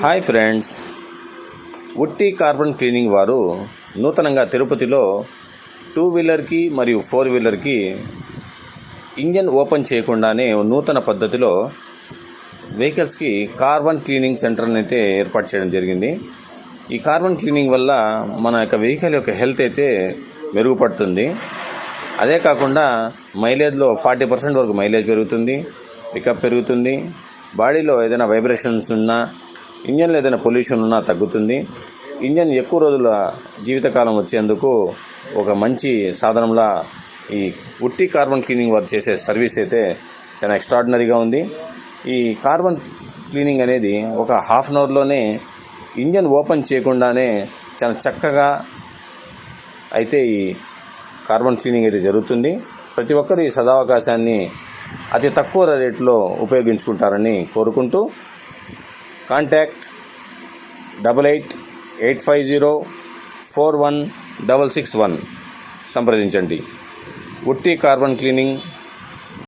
Hi friends, ఉట్టి carbon cleaning వారు నూతనంగా తిరుపతిలో 2-వీలర్కి మరియు 4-వీలర్కి ఇంజన్ ఓపెన్ చేయకుండానే నూతన పద్ధతిలో వెహికల్స్కి కార్బన్ క్లీనింగ్ సెంటర్ని అయితే ఏర్పాటు చేయడం జరిగింది. ఈ కార్బన్ క్లీనింగ్ వల్ల మన యొక్క వెహికల్ యొక్క హెల్త్ అయితే మెరుగుపడుతుంది. అదే కాకుండా మైలేజ్లో 40% వరకు మైలేజ్ పెరుగుతుంది, పికప్ పెరుగుతుంది, బాడీలో ఏదైనా వైబ్రేషన్స్ ఉన్నా, ఇంజన్లో ఏదైనా పొల్యూషన్ ఉన్నా తగ్గుతుంది. ఇంజన్ ఎక్కువ రోజుల జీవితకాలం వచ్చేందుకు ఒక మంచి సాధనంలా ఈ ఉట్టి కార్బన్ క్లీనింగ్ వారు చేసే సర్వీస్ అయితే చాలా ఎక్స్ట్రాడినరీగా ఉంది. ఈ కార్బన్ క్లీనింగ్ అనేది ఒక హాఫ్ అన్ అవర్లోనే ఇంజన్ ఓపెన్ చేయకుండానే చాలా చక్కగా అయితే ఈ కార్బన్ క్లీనింగ్ అయితే జరుగుతుంది. ప్రతి ఒక్కరు ఈ సదావకాశాన్ని అతి తక్కువ రేట్లో ఉపయోగించుకుంటారని కోరుకుంటూ కాంటాక్ట్ 8885041661 సంప్రదించండి. ఉట్టి కార్బన్ క్లీనింగ్